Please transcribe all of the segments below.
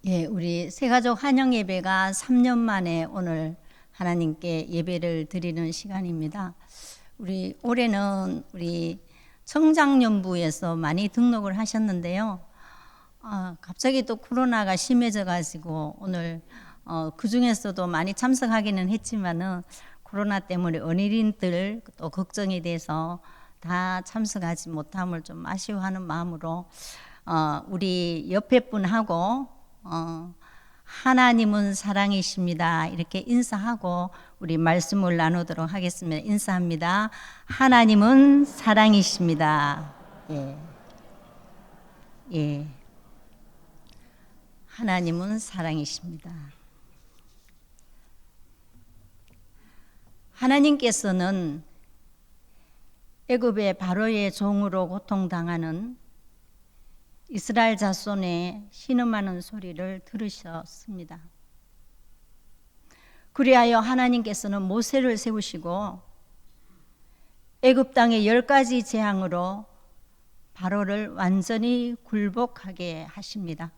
예, 우리 새가족 환영 예배가 3년 만에 오늘 하나님께 예배를 드리는 시간입니다. 우리 올해는 우리 청장년부에서 많이 등록을 하셨는데요. 갑자기 또 코로나가 심해져 가지고 오늘 그 중에서도 많이 참석하기는 했지만은 코로나 때문에 어린이들 또 걱정이 돼서 다 참석하지 못함을 좀 아쉬워하는 마음으로 우리 옆에 분하고 하나님은 사랑이십니다. 이렇게 인사하고 우리 말씀을 나누도록 하겠습니다. 인사합니다. 하나님은 사랑이십니다. 예. 예. 하나님은 사랑이십니다. 하나님께서는 애굽의 바로의 종으로 고통당하는 이스라엘 자손의 신음하는 소리를 들으셨습니다. 그리하여 하나님께서는 모세를 세우시고 애굽 땅의 10가지 재앙으로 바로를 완전히 굴복하게 하십니다.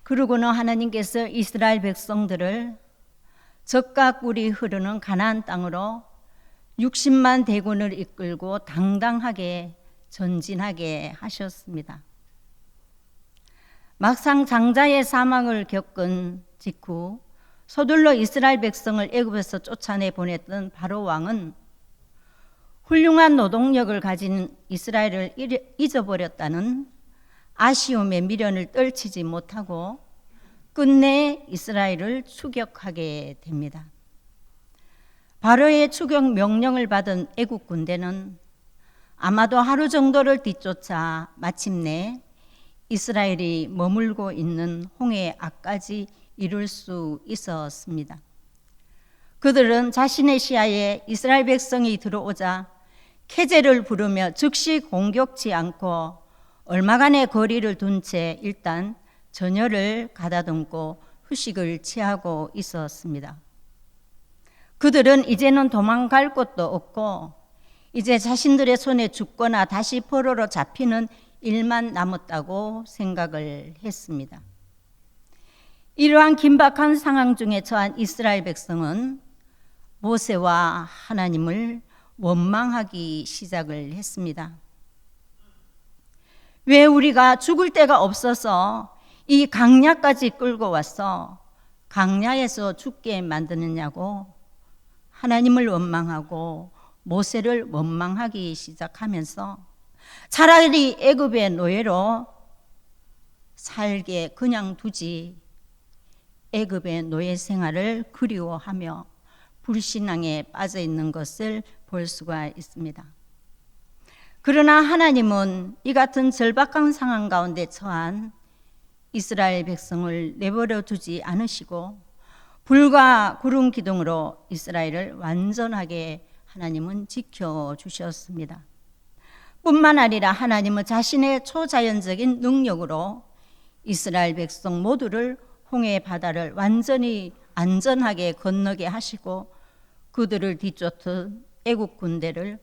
그러고는 하나님께서 이스라엘 백성들을 젖과 꿀이 흐르는 가나안 땅으로 60만 대군을 이끌고 당당하게 전진하게 하셨습니다. 막상 장자의 사망을 겪은 직후 서둘러 이스라엘 백성을 애굽에서 쫓아내 보냈던 바로 왕은 훌륭한 노동력을 가진 이스라엘을 잊어버렸다는 아쉬움의 미련을 떨치지 못하고 끝내 이스라엘을 추격하게 됩니다. 바로의 추격 명령을 받은 애굽 군대는 아마도 하루 정도를 뒤쫓아 마침내 이스라엘이 머물고 있는 홍해 앞까지 이룰 수 있었습니다. 그들은 자신의 시야에 이스라엘 백성이 들어오자 캐제를 부르며 즉시 공격치 않고 얼마간의 거리를 둔 채 일단 전열을 가다듬고 휴식을 취하고 있었습니다. 그들은 이제는 도망갈 곳도 없고 이제 자신들의 손에 죽거나 다시 포로로 잡히는 일만 남았다고 생각을 했습니다. 이러한 긴박한 상황 중에 처한 이스라엘 백성은 모세와 하나님을 원망하기 시작을 했습니다. 왜 우리가 죽을 데가 없어서 이 강야까지 끌고 와서 강야에서 죽게 만드느냐고 하나님을 원망하고 모세를 원망하기 시작하면서 차라리 애굽의 노예로 살게 그냥 두지 애굽의 노예 생활을 그리워하며 불신앙에 빠져 있는 것을 볼 수가 있습니다. 그러나 하나님은 이 같은 절박한 상황 가운데 처한 이스라엘 백성을 내버려 두지 않으시고 불과 구름 기둥으로 이스라엘을 완전하게 하나님은 지켜주셨습니다. 뿐만 아니라 하나님은 자신의 초자연적인 능력으로 이스라엘 백성 모두를 홍해 바다를 완전히 안전하게 건너게 하시고 그들을 뒤쫓은 애국 군대를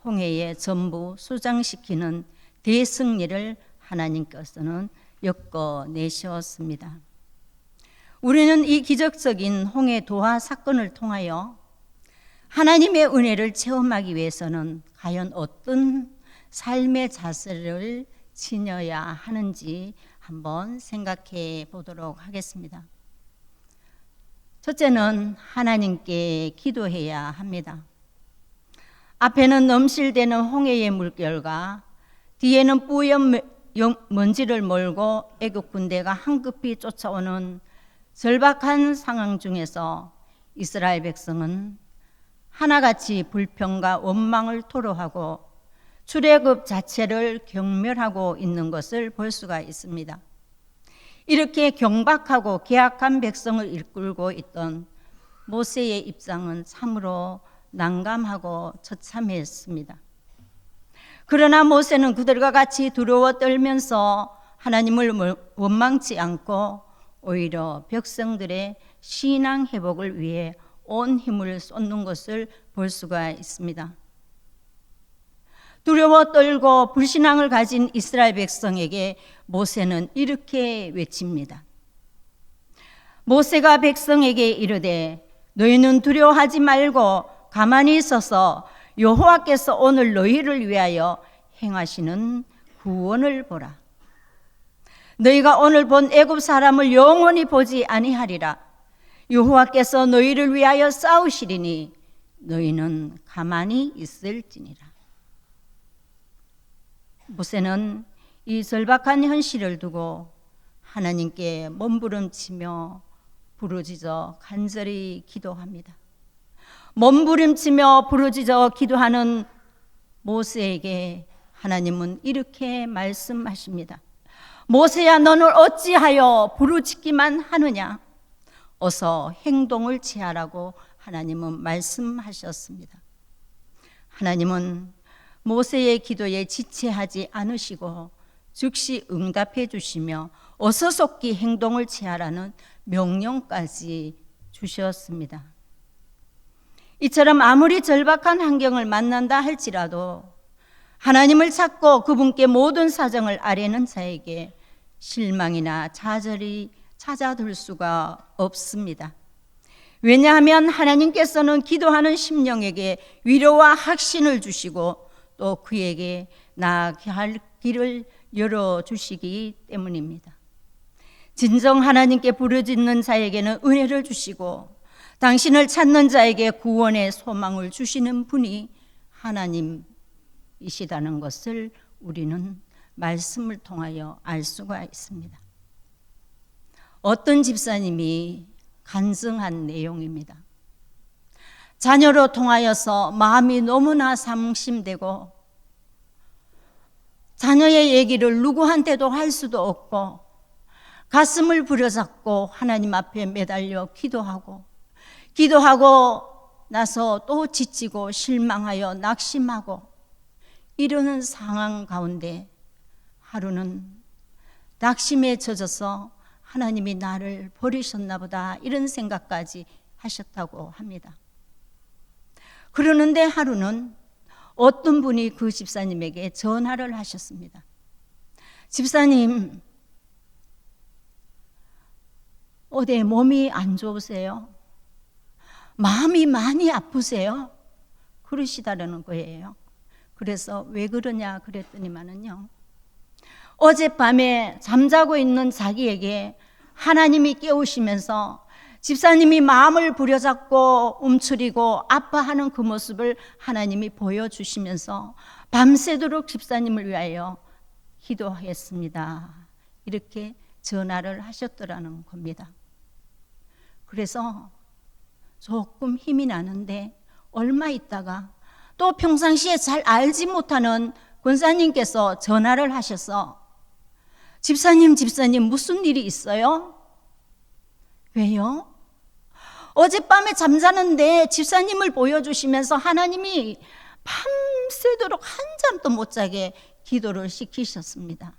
홍해에 전부 수장시키는 대승리를 하나님께서는 엮어내셨습니다. 우리는 이 기적적인 홍해 도하 사건을 통하여 하나님의 은혜를 체험하기 위해서는 과연 어떤 삶의 자세를 지녀야 하는지 한번 생각해 보도록 하겠습니다. 첫째는 하나님께 기도해야 합니다. 앞에는 넘실대는 홍해의 물결과 뒤에는 뿌연 먼지를 몰고 애국 군대가 황급히 쫓아오는 절박한 상황 중에서 이스라엘 백성은 하나같이 불평과 원망을 토로하고 출애굽 자체를 경멸하고 있는 것을 볼 수가 있습니다. 이렇게 경박하고 계약한 백성을 이끌고 있던 모세의 입장은 참으로 난감하고 처참했습니다. 그러나 모세는 그들과 같이 두려워 떨면서 하나님을 원망치 않고 오히려 백성들의 신앙 회복을 위해 온 힘을 쏟는 것을 볼 수가 있습니다. 두려워 떨고 불신앙을 가진 이스라엘 백성에게 모세는 이렇게 외칩니다. 모세가 백성에게 이르되 너희는 두려워하지 말고 가만히 있어서 여호와께서 오늘 너희를 위하여 행하시는 구원을 보라. 너희가 오늘 본 애굽 사람을 영원히 보지 아니하리라. 여호와께서 너희를 위하여 싸우시리니 너희는 가만히 있을지니라. 모세는 이 절박한 현실을 두고 하나님께 몸부림치며 부르짖어 간절히 기도합니다. 몸부림치며 부르짖어 기도하는 모세에게 하나님은 이렇게 말씀하십니다. 모세야, 너는 어찌하여 부르짖기만 하느냐? 어서 행동을 취하라고 하나님은 말씀하셨습니다. 하나님은 모세의 기도에 지체하지 않으시고 즉시 응답해 주시며 어서 속히 행동을 취하라는 명령까지 주셨습니다. 이처럼 아무리 절박한 환경을 만난다 할지라도 하나님을 찾고 그분께 모든 사정을 아뢰는 자에게 실망이나 좌절이 찾아들 수가 없습니다. 왜냐하면 하나님께서는 기도하는 심령에게 위로와 확신을 주시고 또 그에게 나아갈 길을 열어주시기 때문입니다. 진정 하나님께 부르짖는 자에게는 은혜를 주시고 당신을 찾는 자에게 구원의 소망을 주시는 분이 하나님이시다는 것을 우리는 말씀을 통하여 알 수가 있습니다. 어떤 집사님이 간증한 내용입니다. 자녀로 통하여서 마음이 너무나 상심되고 자녀의 얘기를 누구한테도 할 수도 없고 가슴을 부여잡고 하나님 앞에 매달려 기도하고 나서 또 지치고 실망하여 낙심하고 이러는 상황 가운데 하루는 낙심에 젖어서 하나님이 나를 버리셨나 보다 이런 생각까지 하셨다고 합니다. 그러는데 하루는 어떤 분이 그 집사님에게 전화를 하셨습니다. 집사님, 어디 몸이 안 좋으세요? 마음이 많이 아프세요? 그러시다라는 거예요. 그래서 왜 그러냐 그랬더니만은요, 어젯밤에 잠자고 있는 자기에게 하나님이 깨우시면서 집사님이 마음을 부여잡고 움츠리고 아파하는 그 모습을 하나님이 보여주시면서 밤새도록 집사님을 위하여 기도했습니다. 이렇게 전화를 하셨더라는 겁니다. 그래서 조금 힘이 나는데 얼마 있다가 또 평상시에 잘 알지 못하는 권사님께서 전화를 하셔서 집사님 무슨 일이 있어요? 왜요? 어젯밤에 잠자는데 집사님을 보여주시면서 하나님이 밤새도록 한잠도 못 자게 기도를 시키셨습니다.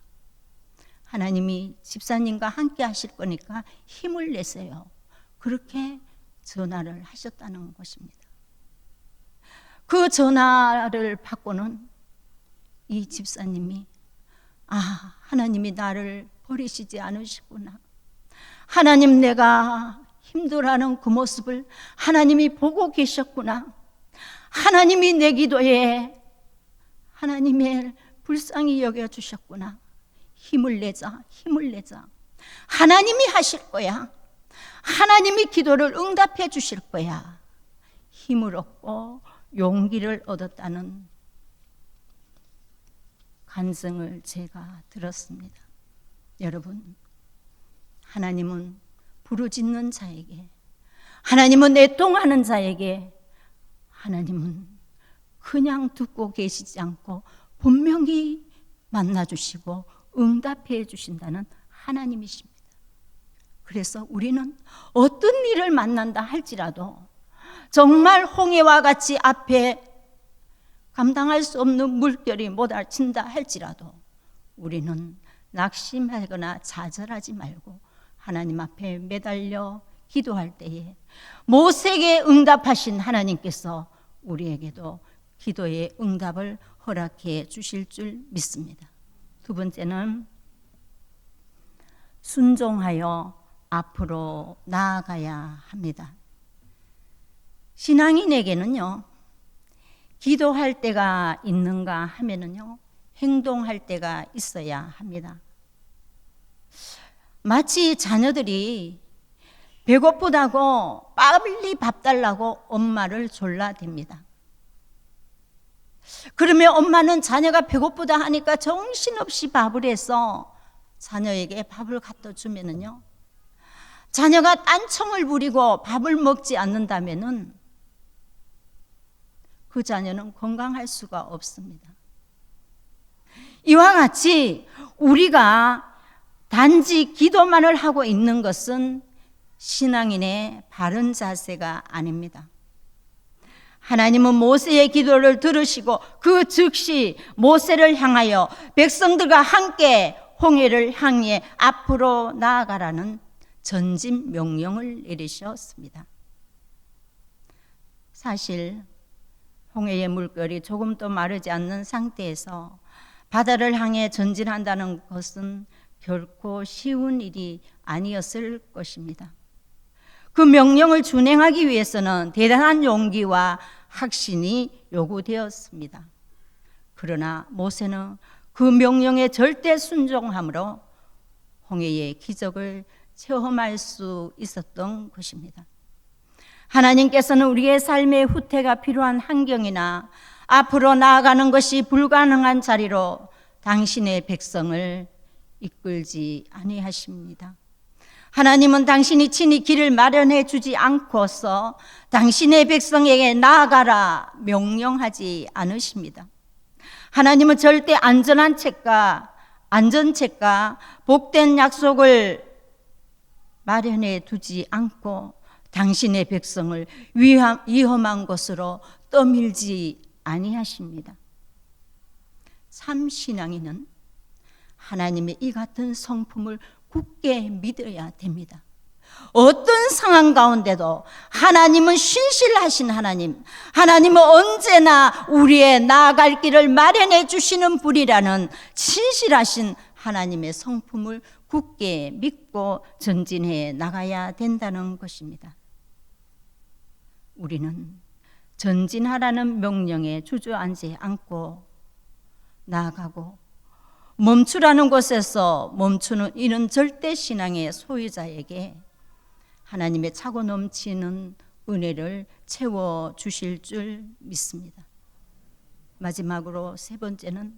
하나님이 집사님과 함께 하실 거니까 힘을 내세요. 그렇게 전화를 하셨다는 것입니다. 그 전화를 받고는 이 집사님이 하나님이 나를 버리시지 않으시구나. 하나님, 내가 힘들어하는 그 모습을 하나님이 보고 계셨구나. 하나님이 내 기도에 하나님의 불쌍히 여겨주셨구나. 힘을 내자. 하나님이 하실 거야. 하나님이 기도를 응답해 주실 거야. 힘을 얻고 용기를 얻었다는 간증을 제가 들었습니다. 여러분, 하나님은 부르짖는 자에게, 하나님은 애통하는 자에게, 하나님은 그냥 듣고 계시지 않고 분명히 만나주시고 응답해 주신다는 하나님이십니다. 그래서 우리는 어떤 일을 만난다 할지라도 정말 홍해와 같이 앞에 감당할 수 없는 물결이 몰아친다 할지라도 우리는 낙심하거나 좌절하지 말고 하나님 앞에 매달려 기도할 때에 모세에게 응답하신 하나님께서 우리에게도 기도의 응답을 허락해 주실 줄 믿습니다. 두 번째는 순종하여 앞으로 나아가야 합니다. 신앙인에게는요, 기도할 때가 있는가 하면은요, 행동할 때가 있어야 합니다. 마치 자녀들이 배고프다고 빨리 밥 달라고 엄마를 졸라댑니다. 그러면 엄마는 자녀가 배고프다 하니까 정신없이 밥을 해서 자녀에게 밥을 갖다 주면은요, 자녀가 딴청을 부리고 밥을 먹지 않는다면은 그 자녀는 건강할 수가 없습니다. 이와 같이 우리가 단지 기도만을 하고 있는 것은 신앙인의 바른 자세가 아닙니다. 하나님은 모세의 기도를 들으시고 그 즉시 모세를 향하여 백성들과 함께 홍해를 향해 앞으로 나아가라는 전진 명령을 내리셨습니다. 사실 홍해의 물결이 조금도 마르지 않는 상태에서 바다를 향해 전진한다는 것은 결코 쉬운 일이 아니었을 것입니다. 그 명령을 준행하기 위해서는 대단한 용기와 확신이 요구되었습니다. 그러나 모세는 그 명령에 절대 순종함으로 홍해의 기적을 체험할 수 있었던 것입니다. 하나님께서는 우리의 삶의 후퇴가 필요한 환경이나 앞으로 나아가는 것이 불가능한 자리로 당신의 백성을 이끌지 아니하십니다. 하나님은 당신이 친히 길을 마련해 주지 않고서 당신의 백성에게 나아가라 명령하지 않으십니다. 하나님은 절대 안전책과 복된 약속을 마련해 두지 않고 당신의 백성을 위험한 곳으로 떠밀지 아니하십니다. 참 신앙인은 하나님의 이 같은 성품을 굳게 믿어야 됩니다. 어떤 상황 가운데도 하나님은 신실하신 하나님은 언제나 우리의 나아갈 길을 마련해 주시는 분이라는 신실하신 하나님의 성품을 굳게 믿고 전진해 나가야 된다는 것입니다. 우리는 전진하라는 명령에 주저앉지 않고 나아가고 멈추라는 곳에서 멈추는 이는 절대 신앙의 소유자에게 하나님의 차고 넘치는 은혜를 채워 주실 줄 믿습니다. 마지막으로 세 번째는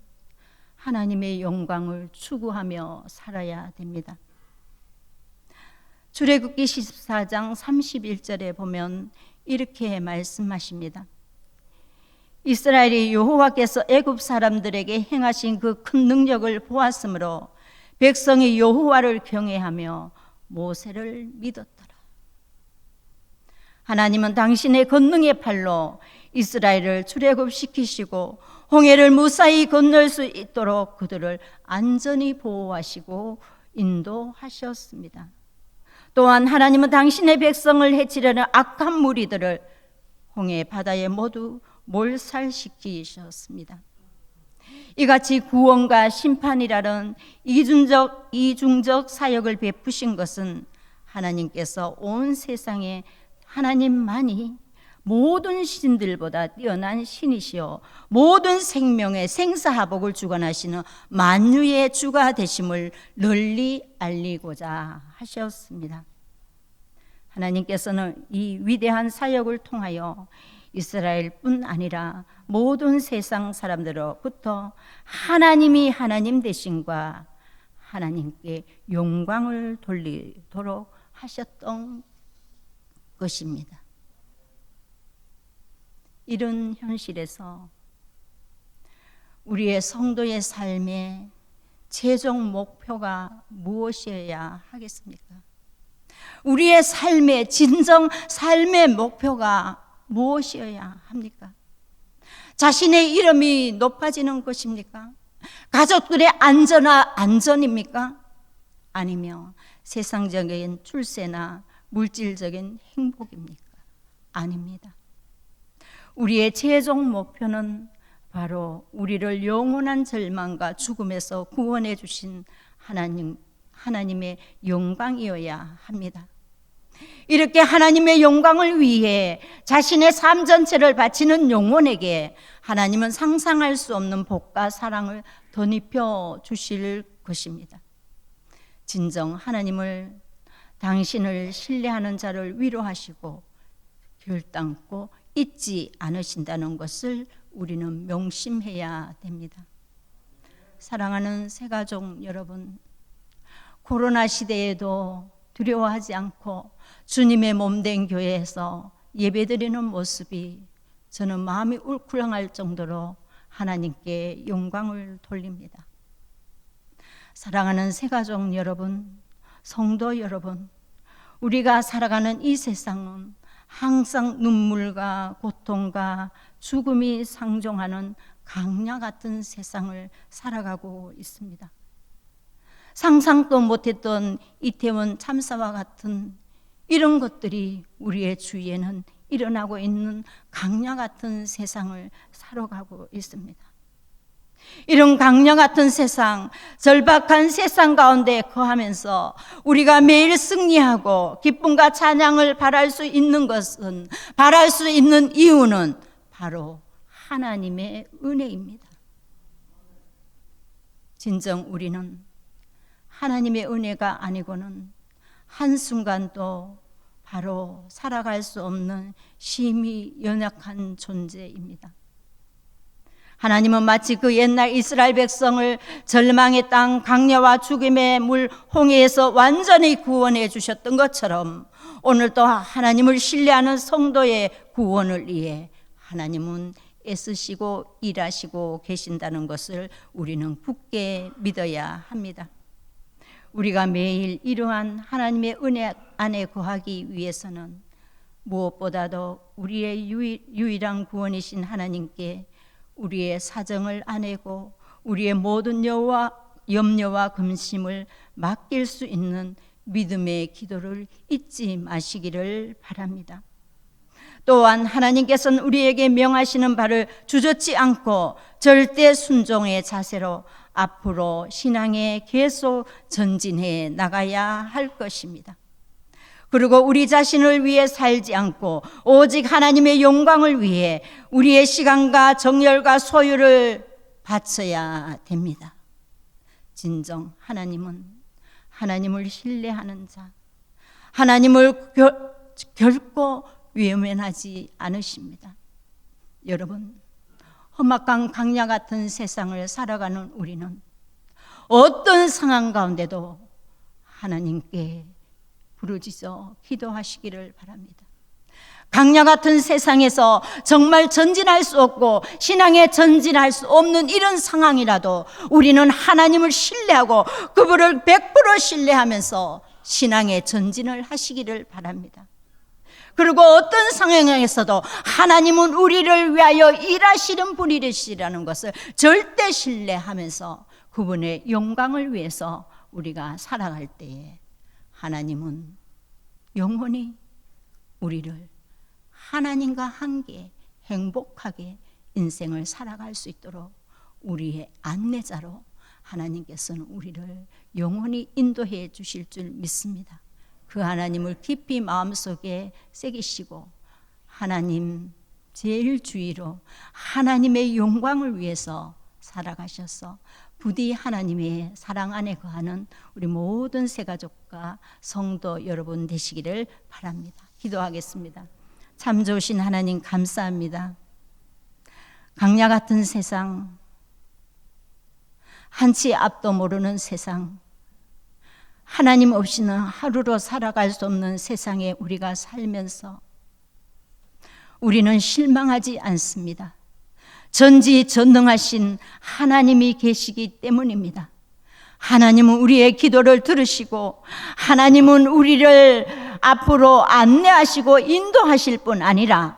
하나님의 영광을 추구하며 살아야 됩니다. 출애굽기 14장 31절에 보면 이렇게 말씀하십니다. 이스라엘이 여호와께서 애굽 사람들에게 행하신 그 큰 능력을 보았으므로 백성이 여호와를 경외하며 모세를 믿었더라. 하나님은 당신의 권능의 팔로 이스라엘을 출애굽시키시고 홍해를 무사히 건널 수 있도록 그들을 안전히 보호하시고 인도하셨습니다. 또한 하나님은 당신의 백성을 해치려는 악한 무리들을 홍해 바다에 모두 몰살시키셨습니다. 이같이 구원과 심판이라는 이중적 사역을 베푸신 것은 하나님께서 온 세상에 하나님만이 모든 신들보다 뛰어난 신이시요 모든 생명의 생사화복을 주관하시는 만유의 주가 되심을 널리 알리고자 하셨습니다. 하나님께서는 이 위대한 사역을 통하여 이스라엘뿐 아니라 모든 세상 사람들로부터 하나님이 하나님 되심과 하나님께 영광을 돌리도록 하셨던 것입니다. 이런 현실에서 우리의 성도의 삶의 최종 목표가 무엇이어야 하겠습니까? 우리의 삶의 진정 삶의 목표가 무엇이어야 합니까? 자신의 이름이 높아지는 것입니까? 가족들의 안전입니까? 아니면 세상적인 출세나 물질적인 행복입니까? 아닙니다. 우리의 최종 목표는 바로 우리를 영원한 절망과 죽음에서 구원해 주신 하나님의 영광이어야 합니다. 이렇게 하나님의 영광을 위해 자신의 삶 전체를 바치는 영혼에게 하나님은 상상할 수 없는 복과 사랑을 덧입혀 주실 것입니다. 진정 하나님을, 당신을 신뢰하는 자를 위로하시고 결단코 잊지 않으신다는 것을 우리는 명심해야 됩니다. 사랑하는 새가족 여러분, 코로나 시대에도 두려워하지 않고 주님의 몸된 교회에서 예배드리는 모습이 저는 마음이 울컥할 정도로 하나님께 영광을 돌립니다. 사랑하는 새가족 여러분, 성도 여러분, 우리가 살아가는 이 세상은 항상 눈물과 고통과 죽음이 상종하는 강야 같은 세상을 살아가고 있습니다. 상상도 못했던 이태원 참사와 같은 이런 것들이 우리의 주위에는 일어나고 있는 강야 같은 세상을 살아가고 있습니다. 이런 강야 같은 세상, 절박한 세상 가운데 거하면서 우리가 매일 승리하고 기쁨과 찬양을 바랄 수 있는 것은, 바랄 수 있는 이유는 바로 하나님의 은혜입니다. 진정 우리는 하나님의 은혜가 아니고는 한순간도 바로 살아갈 수 없는 심히 연약한 존재입니다. 하나님은 마치 그 옛날 이스라엘 백성을 절망의 땅, 강야와 죽음의 물 홍해에서 완전히 구원해 주셨던 것처럼 오늘도 하나님을 신뢰하는 성도의 구원을 위해 하나님은 애쓰시고 일하시고 계신다는 것을 우리는 굳게 믿어야 합니다. 우리가 매일 이러한 하나님의 은혜 안에 거하기 위해서는 무엇보다도 우리의 유일한 구원이신 하나님께 우리의 사정을 아내고 우리의 모든 염려와 근심을 맡길 수 있는 믿음의 기도를 잊지 마시기를 바랍니다. 또한 하나님께서는 우리에게 명하시는 바를 주저치 않고 절대 순종의 자세로 앞으로 신앙에 계속 전진해 나가야 할 것입니다. 그리고 우리 자신을 위해 살지 않고 오직 하나님의 영광을 위해 우리의 시간과 정열과 소유를 바쳐야 됩니다. 진정 하나님은 하나님을 신뢰하는 자, 하나님을 결코 외면하지 않으십니다. 여러분, 험악한 강야 같은 세상을 살아가는 우리는 어떤 상황 가운데도 하나님께 부르짖어 기도하시기를 바랍니다. 강야 같은 세상에서 정말 전진할 수 없고 신앙에 전진할 수 없는 이런 상황이라도 우리는 하나님을 신뢰하고 그분을 100% 신뢰하면서 신앙에 전진을 하시기를 바랍니다. 그리고 어떤 상황에서도 하나님은 우리를 위하여 일하시는 분이시라는 것을 절대 신뢰하면서 그분의 영광을 위해서 우리가 살아갈 때에 하나님은 영원히 우리를 하나님과 함께 행복하게 인생을 살아갈 수 있도록 우리의 안내자로 하나님께서는 우리를 영원히 인도해 주실 줄 믿습니다. 그 하나님을 깊이 마음속에 새기시고 하나님 제일 주의로 하나님의 영광을 위해서 살아가셔서 부디 하나님의 사랑 안에 거하는 우리 모든 새가족과 성도 여러분 되시기를 바랍니다. 기도하겠습니다. 참 좋으신 하나님 감사합니다. 강야 같은 세상, 한치 앞도 모르는 세상, 하나님 없이는 하루로 살아갈 수 없는 세상에 우리가 살면서 우리는 실망하지 않습니다. 전지전능하신 하나님이 계시기 때문입니다. 하나님은 우리의 기도를 들으시고 하나님은 우리를 앞으로 안내하시고 인도하실 뿐 아니라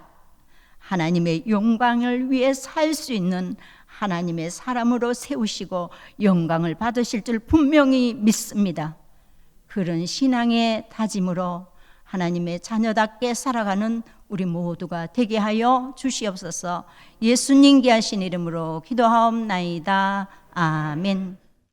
하나님의 영광을 위해 살 수 있는 하나님의 사람으로 세우시고 영광을 받으실 줄 분명히 믿습니다. 그런 신앙의 다짐으로 하나님의 자녀답게 살아가는 우리 모두가 되게 하여 주시옵소서. 예수님 귀하신 이름으로 기도하옵나이다. 아멘.